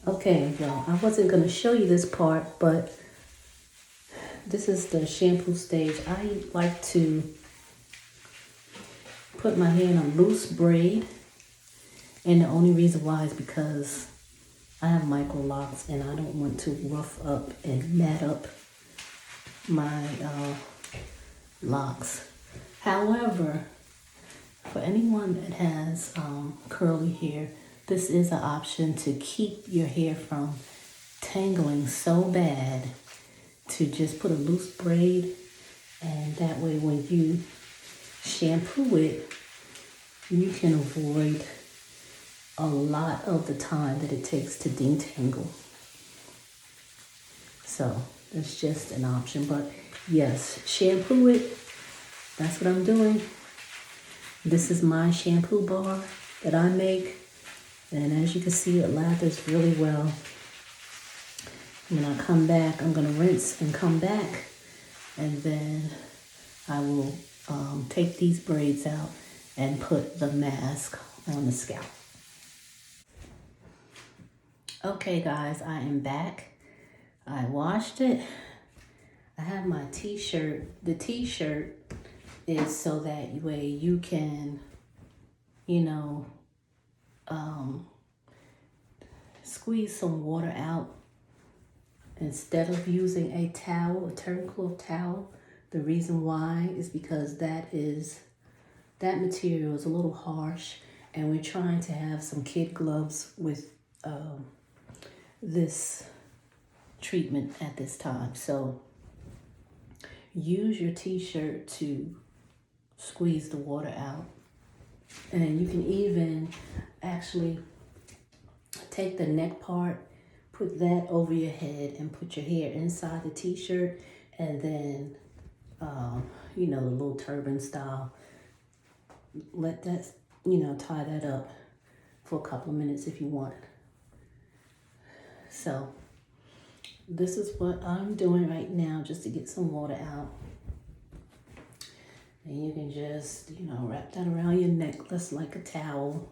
Okay, well, I wasn't going to show you this part, but this is the shampoo stage. I like to put my hair in a loose braid, and the only reason why is because I have micro locks and I don't want to rough up and mat up my locks. However, for anyone that has curly hair, this is an option to keep your hair from tangling so bad, to just put a loose braid, and that way when you shampoo it, you can avoid a lot of the time that it takes to detangle. So that's just an option, but yes, shampoo it. That's what I'm doing. This is my shampoo bar that I make, and as you can see, it lathers really well. When I come back, I'm gonna rinse and come back, and then I will take these braids out and put the mask on the scalp. Okay guys, I am back. I washed it. I have my t-shirt. The t-shirt is so that way you can, you know, squeeze some water out instead of using a towel, a turncoat towel. The reason why is because that material is a little harsh, and we're trying to have some kid gloves with this treatment at this time. So use your t-shirt to squeeze the water out. And you can even actually take the neck part, put that over your head, and put your hair inside the t-shirt, and then you know, the little turban style, let that, you know, tie that up for a couple of minutes if you want. So this is what I'm doing right now, just to get some water out. And you can just, you know, wrap that around your necklace like a towel.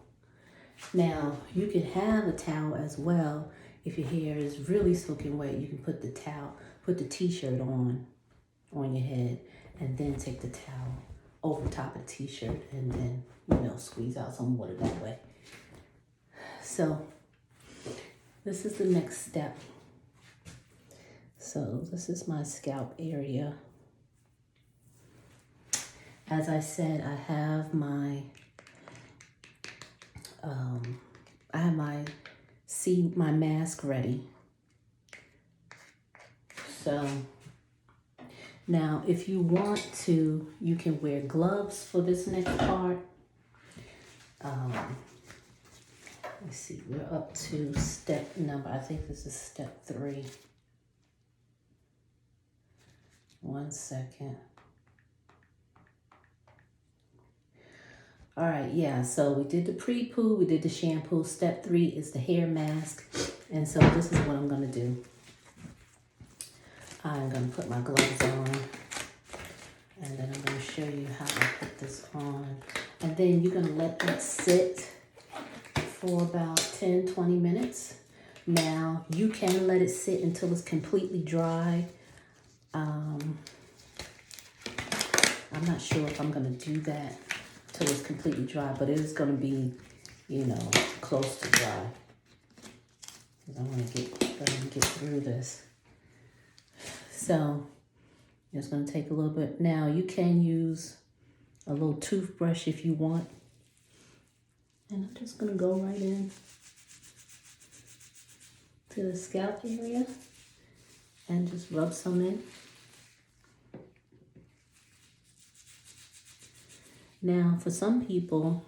Now, you can have a towel as well. If your hair is really soaking wet, you can put the towel, put the t-shirt on your head, and then take the towel over top of the t-shirt, and then, you know, squeeze out some water that way. So this is the next step. So this is my scalp area. As I said, I have my my mask ready. So now if you want to, you can wear gloves for this next part. Let's see, we're up to step number, I think this is step 3. 1 second. All right, yeah, so we did the pre-poo, we did the shampoo. Step 3 is the hair mask. And so this is what I'm gonna do. I'm gonna put my gloves on, and then I'm gonna show you how I put this on. And then you're gonna let that sit for about 10-20 minutes. Now, you can let it sit until it's completely dry. I'm not sure if I'm gonna do that till it's completely dry, but it is gonna be, you know, close to dry. Because I wanna get through this. So, it's gonna take a little bit. Now, you can use a little toothbrush if you want. And I'm just gonna go right in to the scalp area and just rub some in. Now, for some people,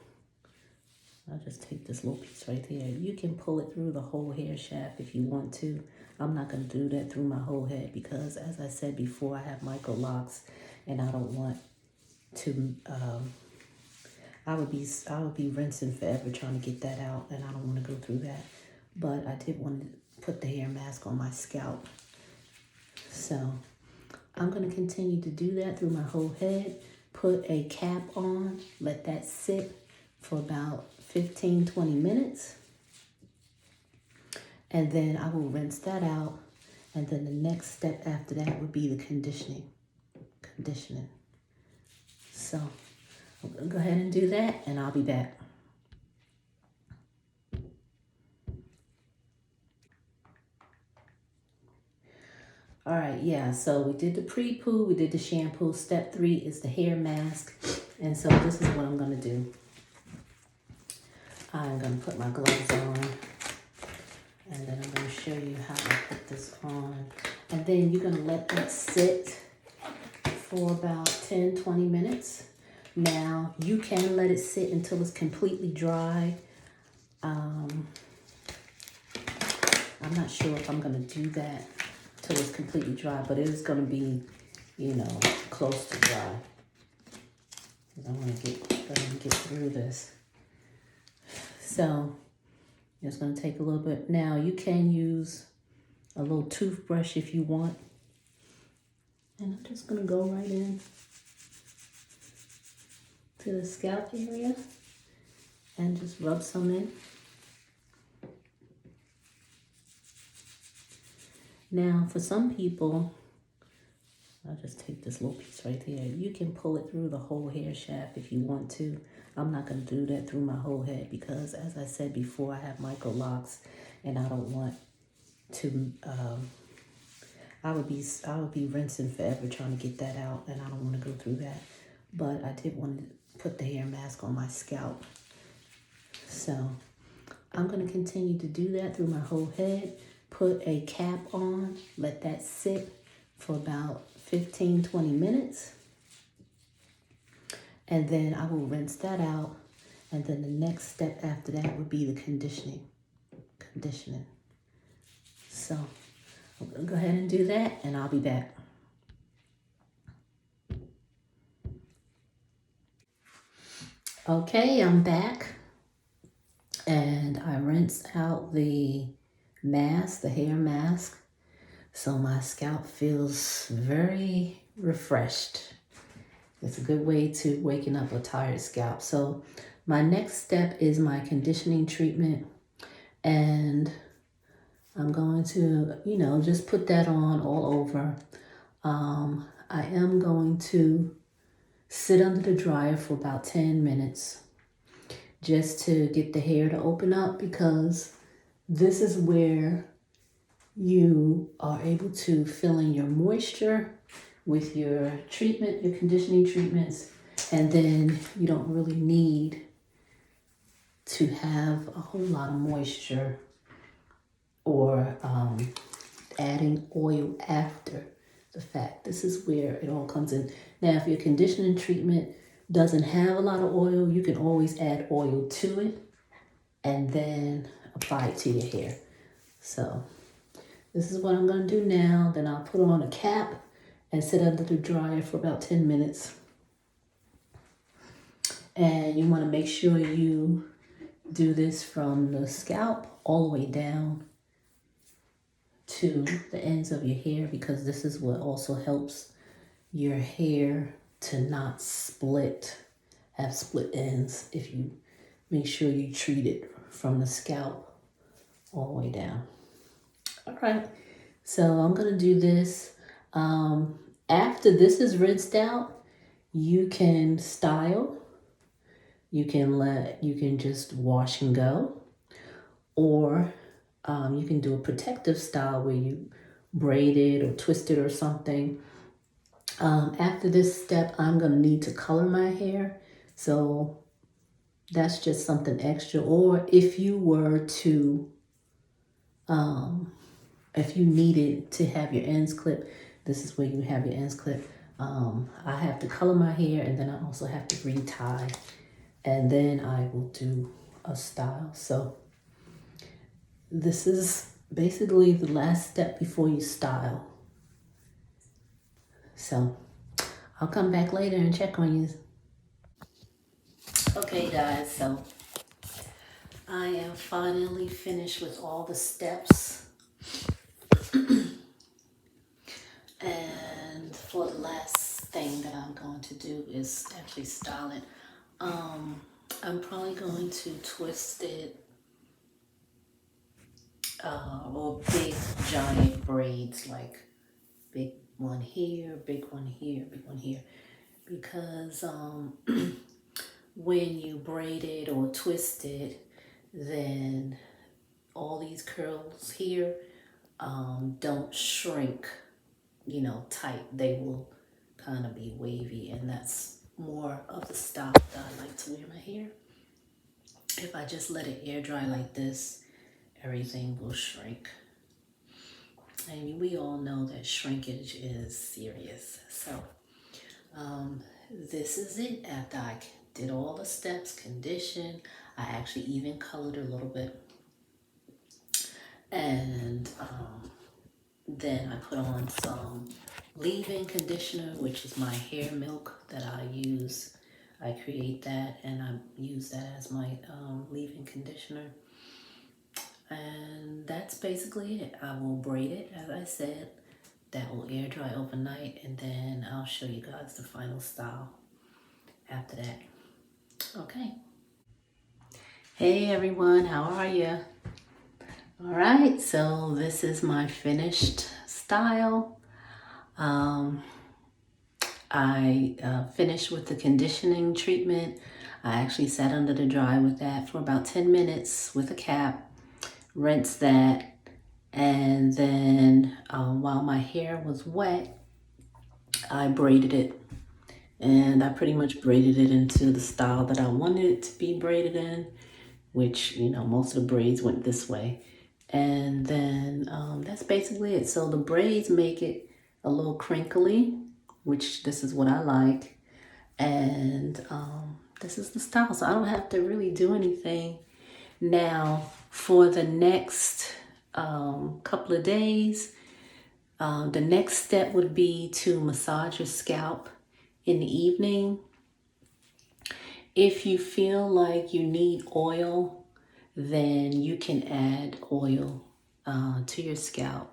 I'll just take this little piece right there. You can pull it through the whole hair shaft if you want to. I'm not gonna do that through my whole head because, as I said before, I have micro locks, and I don't want to, I would be rinsing forever trying to get that out, and I don't want to go through that. But I did want to put the hair mask on my scalp. So I'm going to continue to do that through my whole head. Put a cap on, let that sit for about 15-20 minutes. And then I will rinse that out. And then the next step after that would be the conditioning. So I'm gonna go ahead and do that and I'll be back. All right, yeah, so we did the pre-poo, we did the shampoo. Step 3 is the hair mask. And so this is what I'm gonna do. I'm gonna put my gloves on and then I'm gonna show you how to put this on. And then you're gonna let that sit for about 10-20 minutes. Now you can let it sit until it's completely dry. I'm not sure if I'm gonna do that till it's completely dry, but it is gonna be, you know, close to dry. I want to get through this. So it's gonna take a little bit. Now you can use a little toothbrush if you want. And I'm just gonna go right in to the scalp area and just rub some in. Now, for some people, I'll just take this little piece right there. You can pull it through the whole hair shaft if you want to. I'm not going to do that through my whole head because, as I said before, I have micro locks and I don't want to, I would be rinsing forever trying to get that out and I don't want to go through that. But I did want to put the hair mask on my scalp. So I'm going to continue to do that through my whole head. Put a cap on, let that sit for about 15-20 minutes. And then I will rinse that out. And then the next step after that would be the conditioning. So I'm going to go ahead and do that and I'll be back. Okay, I'm back. And I rinsed out the mask, the hair mask. So my scalp feels very refreshed. It's a good way to waken up a tired scalp. So my next step is my conditioning treatment. And I'm going to, just put that on all over. I am going to sit under the dryer for about 10 minutes just to get the hair to open up, because this is where you are able to fill in your moisture with your treatment, your conditioning treatments, and then you don't really need to have a whole lot of moisture or adding oil after the fact. This is where it all comes in. Now, if your conditioning treatment doesn't have a lot of oil, you can always add oil to it and then apply it to your hair. So this is what I'm going to do now. Then I'll put on a cap and sit under the dryer for about 10 minutes. And you want to make sure you do this from the scalp all the way down to the ends of your hair, because this is what also helps your hair to not have split ends, if you make sure you treat it from the scalp all the way down. All right, so I'm gonna do this. After this is rinsed out, you can style. You can just wash and go, or you can do a protective style where you braid it or twist it or something. After this step, I'm gonna need to color my hair, so that's just something extra. Or if you were to, if you needed to have your ends clipped, this is where you have your ends clipped. I have to color my hair, and then I also have to retie, and then I will do a style. So this is basically the last step before you style. So I'll come back later and check on you. Okay guys, so I am finally finished with all the steps. And for the last thing that I'm going to do is actually style it. I'm probably going to twist it or big giant braids, like big one here, big one here, big one here. Because when you braid it or twist it, then all these curls here don't shrink, you know, tight. They will kind of be wavy, and that's more of the style that I like to wear my hair. If I just let it air dry like this, everything will shrink. And we all know that shrinkage is serious. So this is it. After I did all the steps, condition, I actually even colored a little bit. And then I put on some leave-in conditioner, which is my hair milk that I use. I create that and I use that as my leave-in conditioner. And that's basically it. I will braid it, as I said. That will air dry overnight, and then I'll show you guys the final style after that. Okay. Hey everyone, how are you? All right, so this is my finished style. I finished with the conditioning treatment. I actually sat under the dry with that for about 10 minutes with a cap, rinsed that, and then while my hair was wet, I braided it. And I pretty much braided it into the style that I wanted it to be braided in, which, you know, most of the braids went this way. And then that's basically it. So the braids make it a little crinkly, which this is what I like. And this is the style. So I don't have to really do anything. Now, for the next couple of days, the next step would be to massage your scalp in the evening. If you feel like you need oil, then you can add oil to your scalp.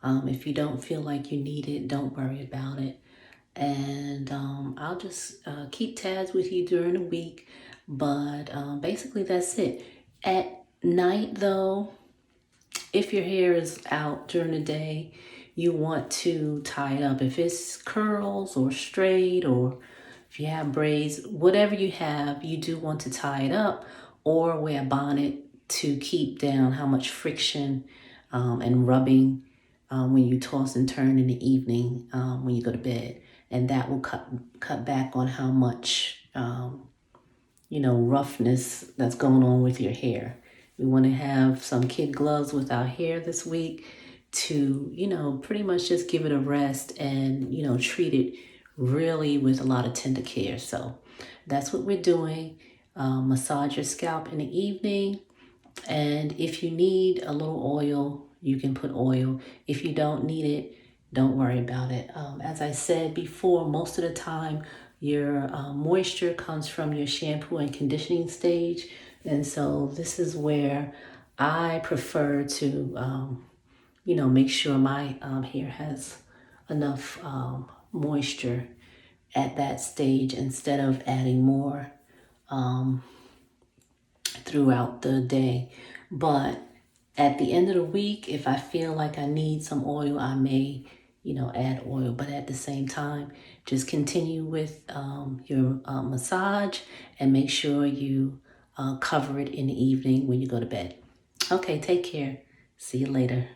If you don't feel like you need it, don't worry about it. And I'll just keep tabs with you during the week. But basically that's it. At night though, if your hair is out during the day, you want to tie it up. If it's curls or straight, or if you have braids, whatever you have, you do want to tie it up or wear a bonnet to keep down how much friction and rubbing when you toss and turn in the evening when you go to bed. And that will cut back on how much, you know, roughness that's going on with your hair. We want to have some kid gloves with our hair this week to, you know, pretty much just give it a rest and, you know, treat it really with a lot of tender care. So that's what we're doing. Massage your scalp in the evening. And if you need a little oil, you can put oil. If you don't need it, don't worry about it. As I said before, most of the time, your moisture comes from your shampoo and conditioning stage. And so this is where I prefer to, you know, make sure my hair has enough moisture at that stage instead of adding more throughout the day. But at the end of the week, if I feel like I need some oil, I may, you know, add oil. But at the same time, just continue with your massage and make sure you cover it in the evening when you go to bed. Okay, take care. See you later.